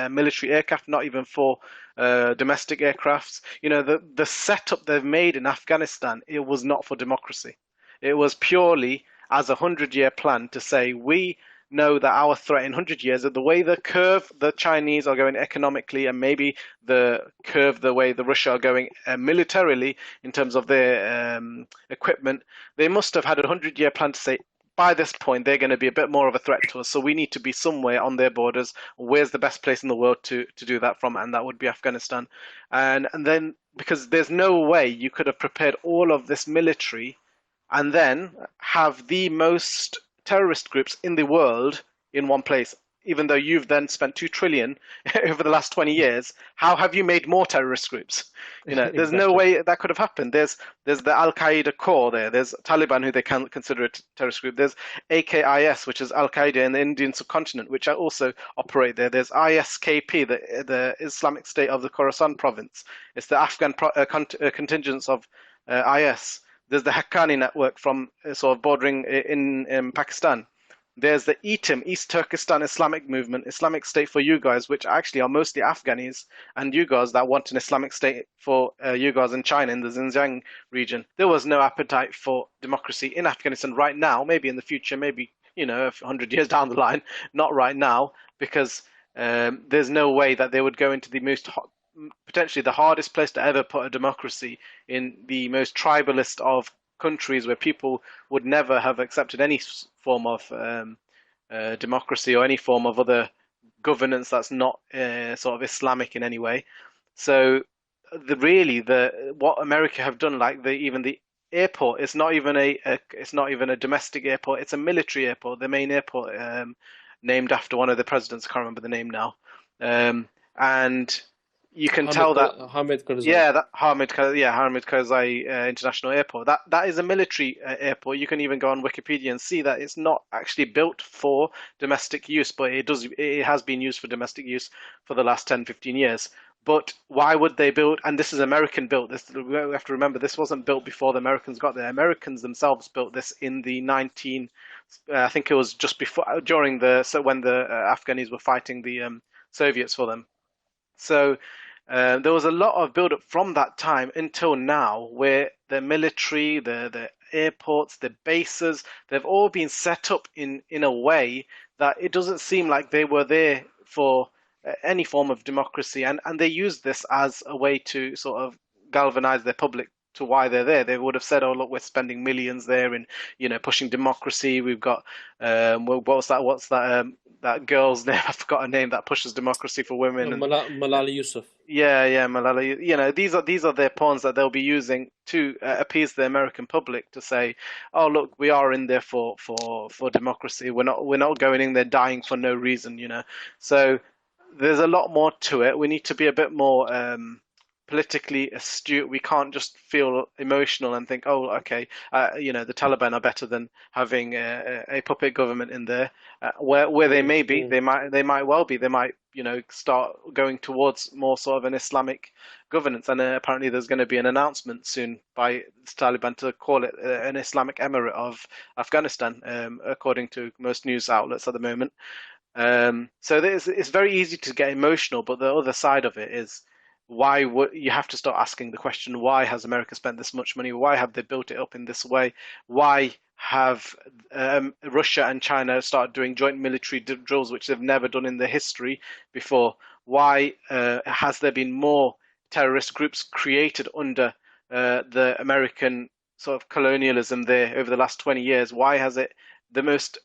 Speaker 3: military aircraft, not even for domestic aircrafts. You know, the setup they've made in Afghanistan, it was not for democracy. It was purely as a 100-year plan to say we know that our threat in 100 years, the way the curve the Chinese are going economically, and maybe the curve the way the Russia are going militarily in terms of their equipment, they must have had a 100-year plan to say, by this point, they're going to be a bit more of a threat to us. So we need to be somewhere on their borders. Where's the best place in the world to do that from? And that would be Afghanistan. And then, because there's no way you could have prepared all of this military and then have the most terrorist groups in the world in one place. Even though you've then spent 2 trillion over the last 20 years, how have you made more terrorist groups? You know, there's no way that could have happened. There's the Al Qaeda core there. There's Taliban, who they can consider a terrorist group. There's AKIS, which is Al Qaeda in the Indian subcontinent, which also operate there. There's ISKP, the Islamic State of the Khorasan province. It's the Afghan contingents of IS. There's the Haqqani network from sort of bordering in Pakistan. There's the ETIM, East Turkestan Islamic Movement, Islamic State for Uyghurs, which actually are mostly Afghanis and Uyghurs that want an Islamic State for Uyghurs in China, in the Xinjiang region. There was no appetite for democracy in Afghanistan right now, maybe in the future, maybe, you know, 100 years down the line, not right now, because there's no way that they would go into the most potentially the hardest place to ever put a democracy, in the most tribalist of countries where people would never have accepted any form of democracy or any form of other governance that's not sort of Islamic in any way. So what America have done, like even the airport, it's not even a domestic airport, it's a military airport, the main airport named after one of the presidents. I can't remember the name now. And you can tell that
Speaker 1: Hamid Karzai.
Speaker 3: Yeah, that Hamid Karzai International Airport. That is a military airport. You can even go on Wikipedia and see that it's not actually built for domestic use, but it has been used for domestic use for the last 10, 15 years. But why would they build? And this is American built. We have to remember, this wasn't built before the Americans got there. Americans themselves built this in the I think it was just before, when the Afghanis were fighting the Soviets for them. So there was a lot of build-up from that time until now, where the military, the airports, the bases, they've all been set up in a way that it doesn't seem like they were there for any form of democracy. And they use this as a way to sort of galvanize their public to why they're there. They would have said, "Oh, look, we're spending millions there in, you know, pushing democracy. We've got what's that girl's name? I forgot her name, that pushes democracy for women."
Speaker 1: Malala Yousaf.
Speaker 3: Yeah, Malala. You know, these are their pawns that they'll be using to appease the American public, to say, "Oh, look, we are in there for democracy. We're not going in there dying for no reason." You know, so there's a lot more to it. We need to be a bit more politically astute. We can't just feel emotional and think, "Oh, okay, you know, the Taliban are better than having a puppet government in there." Where they may be, they might well be. They might, you know, start going towards more sort of an Islamic governance. And apparently, there's going to be an announcement soon by the Taliban to call it an Islamic Emirate of Afghanistan, according to most news outlets at the moment. So it's very easy to get emotional, but the other side of it is, why would you have to start asking the question, why has America spent this much money? Why have they built it up in this way? Why have Russia and China started doing joint military drills, which they've never done in their history before? Why has there been more terrorist groups created under the American sort of colonialism there over the last 20 years? Why has it the most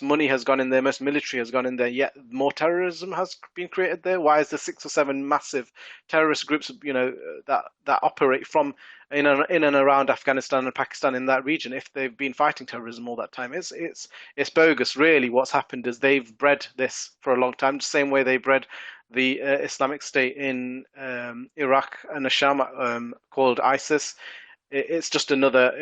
Speaker 3: money has gone in there, most military has gone in there, yet more terrorism has been created there? Why is there 6 or 7 massive terrorist groups, you know, that operate from in and around Afghanistan and Pakistan, in that region, if they've been fighting terrorism all that time? It's bogus, really. What's happened is they've bred this for a long time, the same way they bred the Islamic State in Iraq and the Sham, called ISIS. It's just another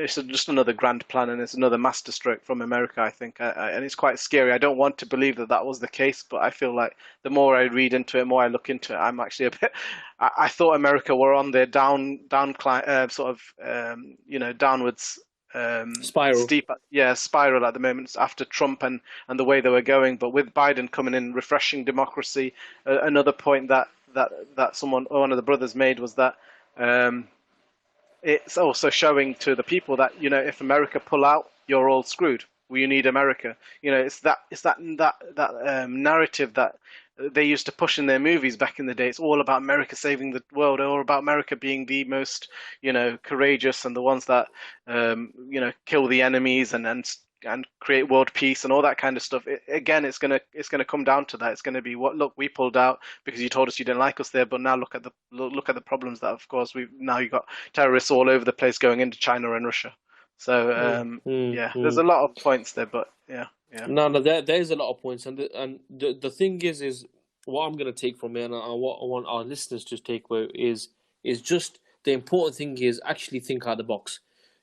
Speaker 3: grand plan, and it's another masterstroke from America, I think, and it's quite scary. I don't want to believe that was the case, but I feel like the more I read into it, the more I look into it, I'm actually a bit. I thought America were on their downwards
Speaker 1: Spiral.
Speaker 3: steep, spiral at the moment after Trump and the way they were going. But with Biden coming in, refreshing democracy. Another point that one of the brothers made was that it's also showing to the people that, if America pull out, you're all screwed. We need America. It's that narrative that they used to push in their movies back in the day. It's all about America saving the world, or about America being the most, courageous and the ones that, kill the enemies and create world peace and all that kind of stuff. Again, it's gonna come down to that. It's gonna be look, we pulled out because you told us you didn't like us there, but now look at the problems that, of course, you've got terrorists all over the place going into China and Russia. So there's a lot of points there, but yeah.
Speaker 1: No, there is a lot of points, and the thing is what I'm gonna take from it, and what I want our listeners to take away is just the important thing is actually think out of the box.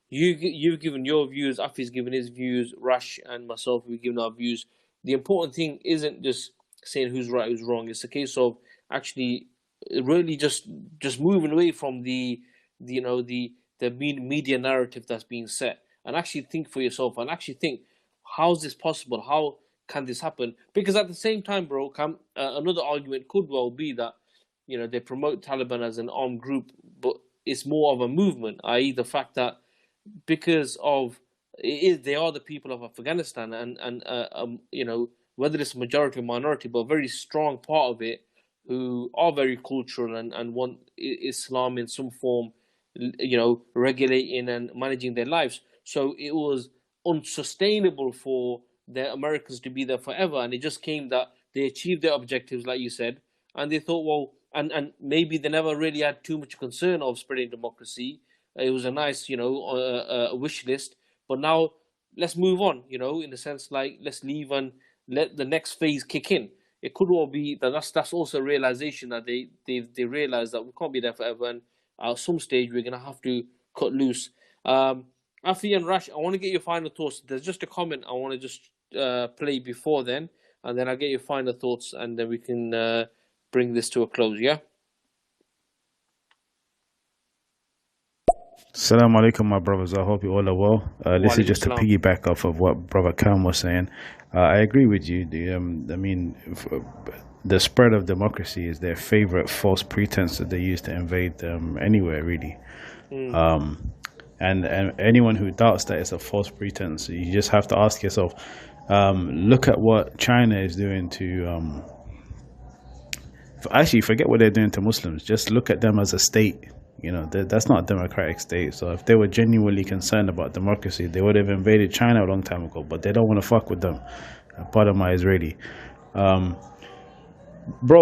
Speaker 1: You've given your views, Afi's given his views, Rash and myself, we've given our views. The important thing isn't just saying who's right, who's wrong. It's a case of actually really just moving away from the media narrative that's being set, and actually think for yourself, and actually think, how's this possible? How can this happen? Because at the same time, bro, another argument could well be that they promote Taliban as an armed group, but it's more of a movement, i.e. the fact that because of they are the people of Afghanistan, and whether it's a majority or minority, but a very strong part of it who are very cultural and want Islam in some form, regulating and managing their lives. So it was unsustainable for the Americans to be there forever, and it just came that they achieved their objectives, like you said, and they thought, well, and maybe they never really had too much concern of spreading democracy. It was a nice, wish list, but now let's move on, in the sense, like, let's leave and let the next phase kick in. It could all be that's also a realization that they realize that we can't be there forever, and at some stage we're gonna have to cut loose. Afi and Rash, I want to get your final thoughts. There's just a comment I want to just play before then, and then I'll get your final thoughts, and then we can bring this to a close. Yeah.
Speaker 7: Assalamu alaikum, my brothers. I hope you all are well. This is just to piggyback off of what Brother Khan was saying. I agree with you. The spread of democracy is their favorite false pretense that they use to invade anywhere, really. And anyone who doubts that it's a false pretense, you just have to ask yourself, look at what China is doing to... actually, forget what they're doing to Muslims. Just look at them as a state. That's not a democratic state. So if they were genuinely concerned about democracy, they would have invaded China a long time ago. But they don't want to fuck with them. Pardon my Israeli. Bro,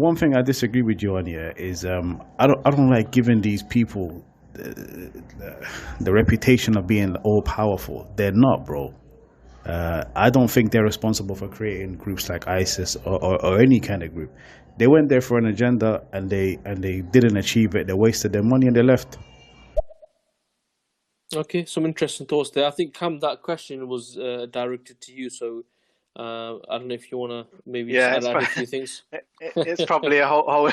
Speaker 7: one thing I disagree with you on here is I don't like giving these people the reputation of being all powerful. They're not, bro. I don't think they're responsible for creating groups like ISIS or any kind of group. They went there for an agenda and they didn't achieve it. They wasted their money and they left.
Speaker 1: Okay, some interesting thoughts there. I think, Cam, that question was directed to you, so I don't know if you want to maybe add a few things.
Speaker 3: It's probably a whole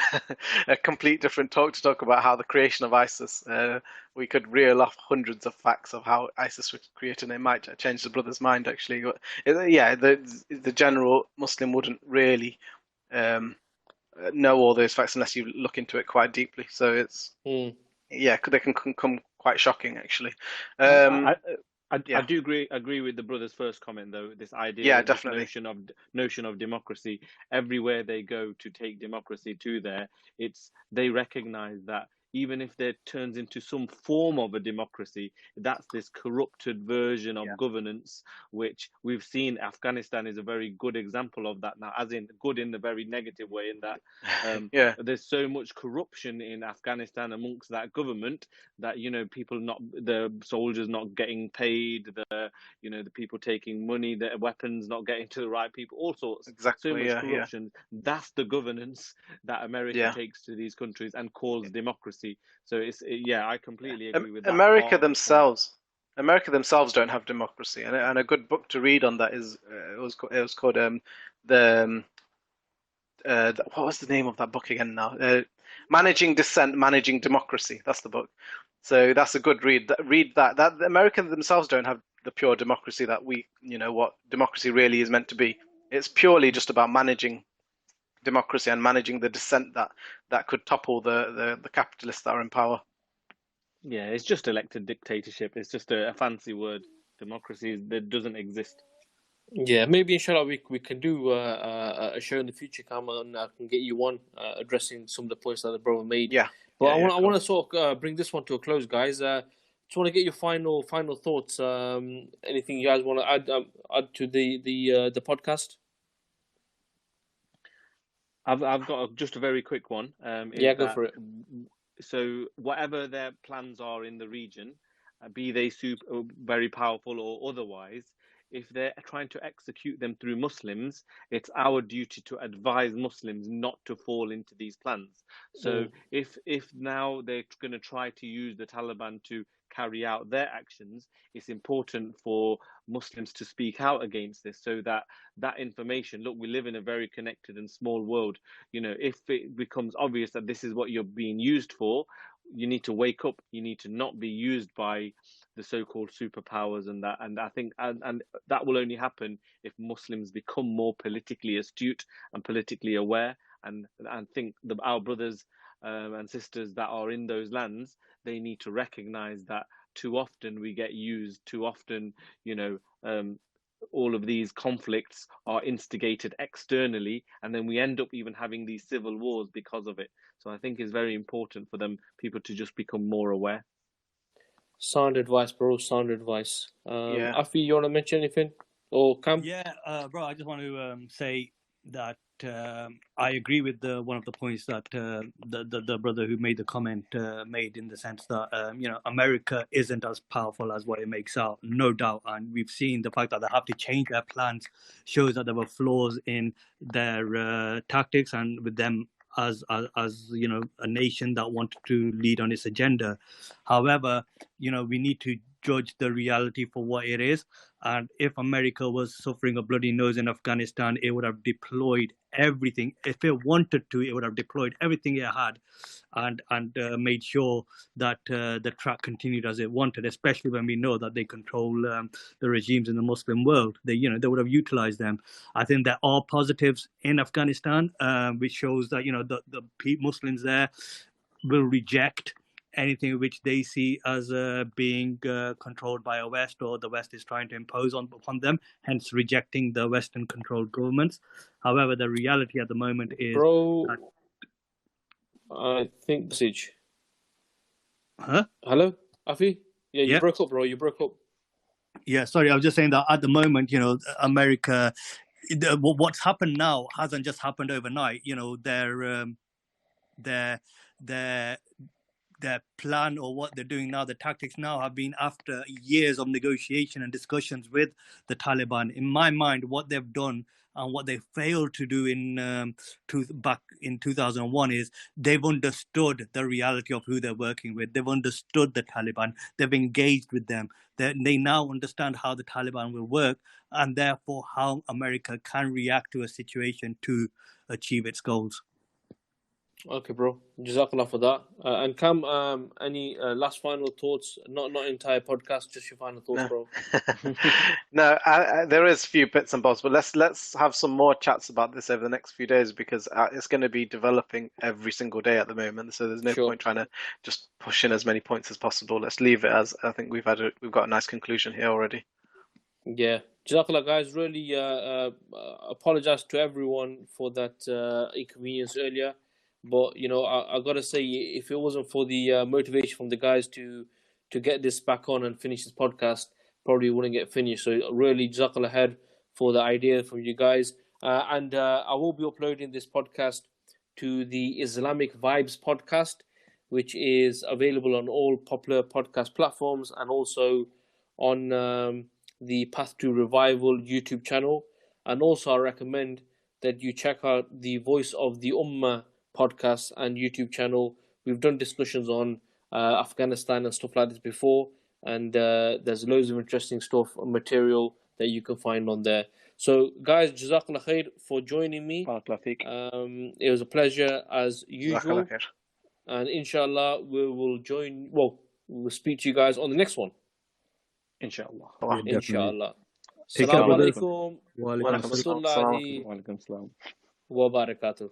Speaker 3: a complete different talk to talk about how the creation of ISIS. We could reel off hundreds of facts of how ISIS was created, and it might change the brother's mind, actually. But the general Muslim wouldn't really know all those facts unless you look into it quite deeply. So it's they can come quite shocking, actually.
Speaker 4: I do agree with the brother's first comment, though. This idea,
Speaker 3: definitely.
Speaker 4: This notion of democracy. Everywhere they go to take democracy to there, they recognize that even if there turns into some form of a democracy, that's this corrupted version of governance, which we've seen. Afghanistan is a very good example of that now, as in good in the very negative way, in that there's so much corruption in Afghanistan amongst that government that, the soldiers not getting paid, the people taking money, the weapons not getting to the right people, all sorts.
Speaker 3: Exactly.
Speaker 4: So much corruption. That's the governance that America takes to these countries and calls democracy. So I completely agree with that.
Speaker 3: America themselves don't have democracy, and a good book to read on that is it was called what was the name of that book again now? Managing Dissent, Managing Democracy. That's the book. So that's a good read. Read that. That the Americans themselves don't have the pure democracy that what democracy really is meant to be. It's purely just about managing democracy and managing the dissent that could topple the capitalists that are in power.
Speaker 4: Yeah, it's just elected dictatorship. It's just a fancy word. Democracy that doesn't exist.
Speaker 1: Yeah, maybe inshallah we can do a show in the future, Cam, and I can get you one addressing some of the points that the brother made.
Speaker 3: Yeah.
Speaker 1: But
Speaker 3: Yeah,
Speaker 1: I want to sort of bring this one to a close, guys. Just want to get your final thoughts. Anything you guys want to add to the podcast?
Speaker 4: I've got just a very quick one.
Speaker 1: Yeah, go for it.
Speaker 4: So whatever their plans are in the region, be they very powerful or otherwise, if they're trying to execute them through Muslims, it's our duty to advise Muslims not to fall into these plans. So if now they're going to try to use the Taliban to carry out their actions, it's important for Muslims to speak out against this, so that information, look, we live in a very connected and small world. If it becomes obvious that this is what you're being used for, you need to wake up. You need to not be used by the so-called superpowers, and I think and that will only happen if Muslims become more politically astute and politically aware, and think our brothers and sisters that are in those lands, they need to recognize that too often we get used. Too often, all of these conflicts are instigated externally, and then we end up even having these civil wars because of it. So I think it's very important for people to just become more aware.
Speaker 1: Sound advice, bro. Sound advice.
Speaker 3: Yeah.
Speaker 1: Afi, you want to mention anything? Or Cam?
Speaker 2: Yeah, bro, I just want to say that I agree with one of the points that the brother who made the comment made, in the sense that America isn't as powerful as what it makes out, no doubt, and we've seen the fact that they have to change their plans shows that there were flaws in their tactics, and with them as a nation that wanted to lead on its agenda. However, we need to judge the reality for what it is. And if America was suffering a bloody nose in Afghanistan, it would have deployed everything. If it wanted to, it would have deployed everything it had and made sure that the track continued as it wanted, especially when we know that they control the regimes in the Muslim world. They would have utilized them. I think there are positives in Afghanistan, which shows that, the Muslims there will reject anything which they see as being controlled by a West, or the West is trying to impose upon them, hence rejecting the Western-controlled governments. However, the reality at the moment is...
Speaker 1: Bro, I think message.
Speaker 2: Huh?
Speaker 1: Hello, Afi? Yeah, you broke up, bro. You broke up.
Speaker 2: Yeah, sorry, I was just saying that at the moment, America... what's happened now hasn't just happened overnight. Their plan, or what they're doing now, the tactics now, have been after years of negotiation and discussions with the Taliban. In my mind, what they've done and what they failed to do back in 2001 is they've understood the reality of who they're working with. They've understood the Taliban. They've engaged with them. They now understand how the Taliban will work, and therefore how America can react to a situation to achieve its goals.
Speaker 1: Okay, bro. Jazakallah for that. And Cam, any last final thoughts? Not entire podcast, just your final thoughts, bro.
Speaker 3: No, there is a few bits and bobs, but let's have some more chats about this over the next few days, because it's going to be developing every single day at the moment. So there's no point trying to just push in as many points as possible. Let's leave it as I think we've got a nice conclusion here already.
Speaker 1: Yeah. Jazakallah, guys. Really apologize to everyone for that inconvenience earlier. But I gotta say, if it wasn't for the motivation from the guys to get this back on and finish this podcast, probably wouldn't get finished. So really, jazakallah khair for the idea from you guys. And I will be uploading this podcast to the Islamic Vibes podcast, which is available on all popular podcast platforms, and also on the Path to Revival YouTube channel. And also, I recommend that you check out the Voice of the Ummah podcast and YouTube channel. We've done discussions on Afghanistan and stuff like this before, and there's loads of interesting stuff and material that you can find on there. So guys, jazakallah khair for joining me. It was a pleasure as usual. and inshallah we will join. Well, we'll speak to you guys on the next one.
Speaker 4: Inshallah.
Speaker 3: Allah.
Speaker 2: Yeah, definitely.
Speaker 1: Inshallah.
Speaker 2: Take care,
Speaker 1: Assalamu
Speaker 2: brothers.
Speaker 1: alaikum
Speaker 2: Wa
Speaker 1: wa
Speaker 2: alaikum assalam.
Speaker 1: rahmatullahi
Speaker 4: Wa alaikum salam.
Speaker 1: wa barakatuh.